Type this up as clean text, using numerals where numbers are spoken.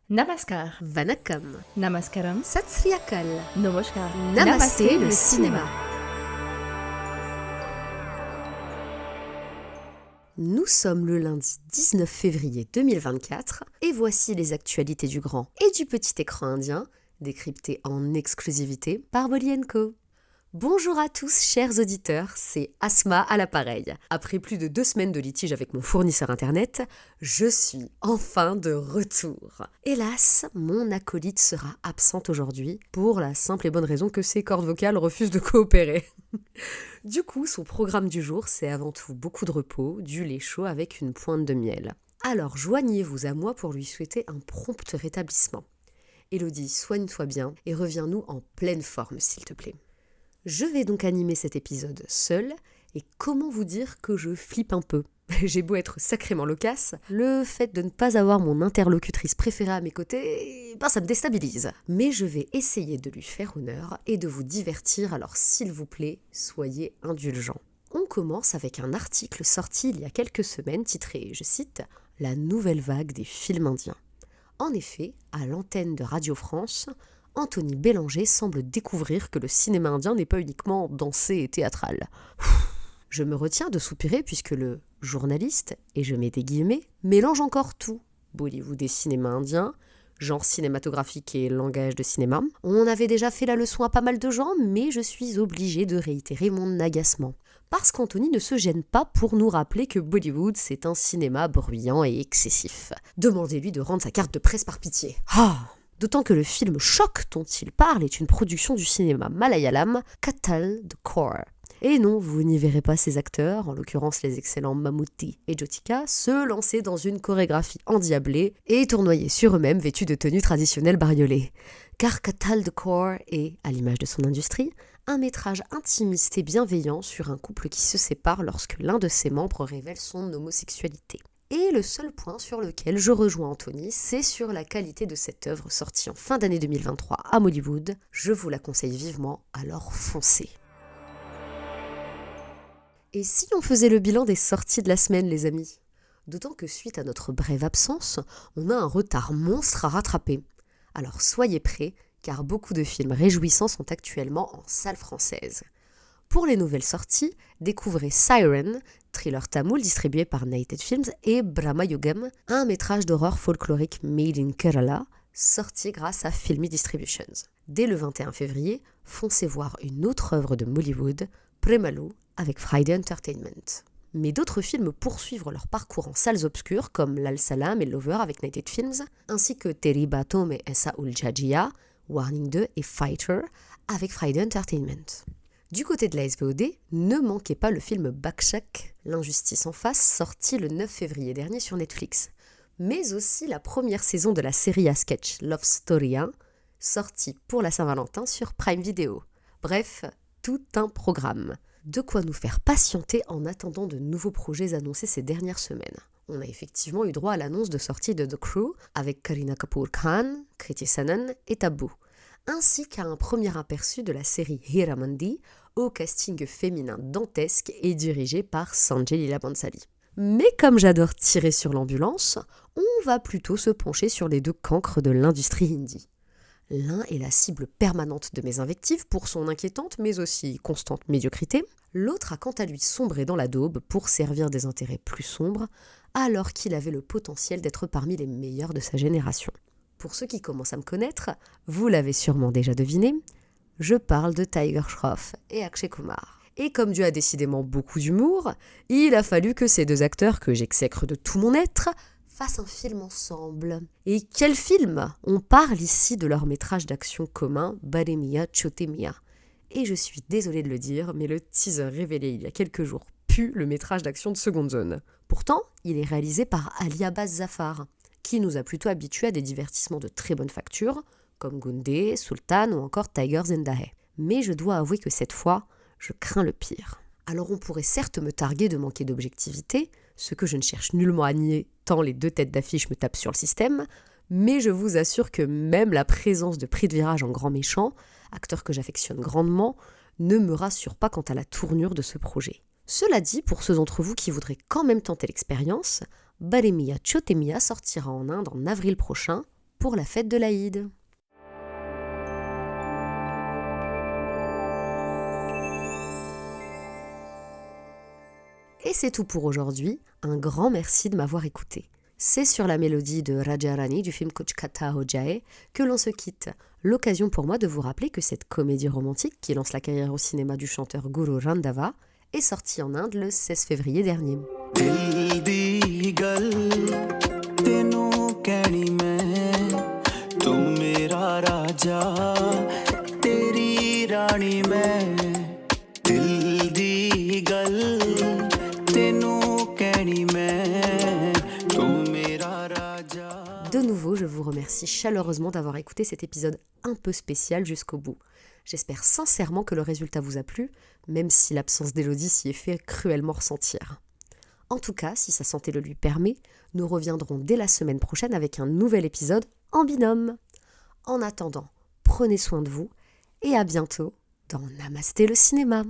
Namaskar, Vanakkam, Namaskaram, Sat Sri Akal, Namaskar, Namasté le cinéma. Nous sommes le lundi 19 février 2024 et voici les actualités du grand et du petit écran indien, décryptées en exclusivité par Bolly & Co. Bonjour à tous chers auditeurs, c'est Asma à l'appareil. Après plus de 2 semaines de litige avec mon fournisseur internet, je suis enfin de retour. Hélas, mon acolyte sera absente aujourd'hui pour la simple et bonne raison que ses cordes vocales refusent de coopérer. Du coup, son programme du jour, c'est avant tout beaucoup de repos, du lait chaud avec une pointe de miel. Alors joignez-vous à moi pour lui souhaiter un prompt rétablissement. Élodie, soigne-toi bien et reviens-nous en pleine forme s'il te plaît. Je vais donc animer cet épisode seule, et comment vous dire que je flippe un peu. J'ai beau être sacrément loquace, le fait de ne pas avoir mon interlocutrice préférée à mes côtés, ça me déstabilise. Mais je vais essayer de lui faire honneur et de vous divertir, alors s'il vous plaît, soyez indulgents. On commence avec un article sorti il y a quelques semaines titré, je cite, « La nouvelle vague des films indiens ». En effet, à l'antenne de Radio France, Anthony Bélanger semble découvrir que le cinéma indien n'est pas uniquement dansé et théâtral. Je me retiens de soupirer puisque le journaliste, et je mets des guillemets, mélange encore tout. Bollywood et cinéma indien, genre cinématographique et langage de cinéma. On avait déjà fait la leçon à pas mal de gens, mais je suis obligée de réitérer mon agacement. Parce qu'Anthony ne se gêne pas pour nous rappeler que Bollywood, c'est un cinéma bruyant et excessif. Demandez-lui de rendre sa carte de presse par pitié. D'autant que le film Choc dont il parle est une production du cinéma malayalam Kattal the Core. Et non, vous n'y verrez pas ces acteurs, en l'occurrence les excellents Mammootty et Jyotika, se lancer dans une chorégraphie endiablée et tournoyer sur eux-mêmes vêtus de tenues traditionnelles bariolées. Car Kattal the Core est, à l'image de son industrie, un métrage intimiste et bienveillant sur un couple qui se sépare lorsque l'un de ses membres révèle son homosexualité. Et le seul point sur lequel je rejoins Anthony, c'est sur la qualité de cette œuvre sortie en fin d'année 2023 à Hollywood. Je vous la conseille vivement, alors foncez. Et si on faisait le bilan des sorties de la semaine, les amis ? D'autant que suite à notre brève absence, on a un retard monstre à rattraper. Alors soyez prêts, car beaucoup de films réjouissants sont actuellement en salle française. Pour les nouvelles sorties, découvrez Siren, thriller tamoul distribué par United Films, et Brahma Yugam, un métrage d'horreur folklorique made in Kerala, sorti grâce à Filmy Distributions. Dès le 21 février, foncez voir une autre œuvre de Mollywood, Premalu, avec Friday Entertainment. Mais d'autres films poursuivent leur parcours en salles obscures, comme Lal Salam et Lover avec United Films, ainsi que Teri Batom et Essa Ul Jajia, Warning 2 et Fighter, avec Friday Entertainment. Du côté de la SVOD, ne manquez pas le film Bakshak, l'injustice en face, sorti le 9 février dernier sur Netflix. Mais aussi la première saison de la série à sketch Love Story 1, sortie pour la Saint-Valentin sur Prime Video. Bref, tout un programme. De quoi nous faire patienter en attendant de nouveaux projets annoncés ces dernières semaines. On a effectivement eu droit à l'annonce de sortie de The Crew avec Kareena Kapoor Khan, Kriti Sanon et Tabu, ainsi qu'à un premier aperçu de la série Hiramandi, au casting féminin dantesque et dirigé par Sanjay Leela Bhansali. Mais comme j'adore tirer sur l'ambulance, on va plutôt se pencher sur les deux cancres de l'industrie indie. L'un est la cible permanente de mes invectives pour son inquiétante mais aussi constante médiocrité. L'autre a quant à lui sombré dans la daube pour servir des intérêts plus sombres, alors qu'il avait le potentiel d'être parmi les meilleurs de sa génération. Pour ceux qui commencent à me connaître, vous l'avez sûrement déjà deviné, je parle de Tiger Shroff et Akshay Kumar. Et comme Dieu a décidément beaucoup d'humour, il a fallu que ces deux acteurs que j'exècre de tout mon être fassent un film ensemble. Et quel film ? On parle ici de leur métrage d'action commun, Bade Mia Chote Mia. Et je suis désolée de le dire, mais le teaser révélé il y a quelques jours pue le métrage d'action de Seconde Zone. Pourtant, il est réalisé par Ali Abbas Zafar, qui nous a plutôt habitués à des divertissements de très bonne facture, comme Gunde, Sultan ou encore Tiger Zendahe. Mais je dois avouer que cette fois, je crains le pire. Alors on pourrait certes me targuer de manquer d'objectivité, ce que je ne cherche nullement à nier tant les deux têtes d'affiche me tapent sur le système, mais je vous assure que même la présence de Prith Viraj en grand méchant, acteur que j'affectionne grandement, ne me rassure pas quant à la tournure de ce projet. Cela dit, pour ceux d'entre vous qui voudraient quand même tenter l'expérience, Bade Mia Chote Mia sortira en Inde en avril prochain, pour la fête de l'Aïd. Et c'est tout pour aujourd'hui. Un grand merci de m'avoir écouté. C'est sur la mélodie de Raja Rani du film Kuch Katha Ho Jaye que l'on se quitte. L'occasion pour moi de vous rappeler que cette comédie romantique qui lance la carrière au cinéma du chanteur Guru Randava est sortie en Inde le 16 février dernier. दिल दी गल तेनू कहनी मैं तू मेरा राजा तेरी रानी मैं दिल दी गल तेनू कहनी मैं तू मेरा राजा. De nouveau, je vous remercie chaleureusement d'avoir écouté cet épisode un peu spécial jusqu'au bout. J'espère sincèrement que le résultat vous a plu, même si l'absence d'Élodie s'y est fait cruellement ressentir. En tout cas, si sa santé le lui permet, nous reviendrons dès la semaine prochaine avec un nouvel épisode en binôme. En attendant, prenez soin de vous et à bientôt dans Namasté le cinéma.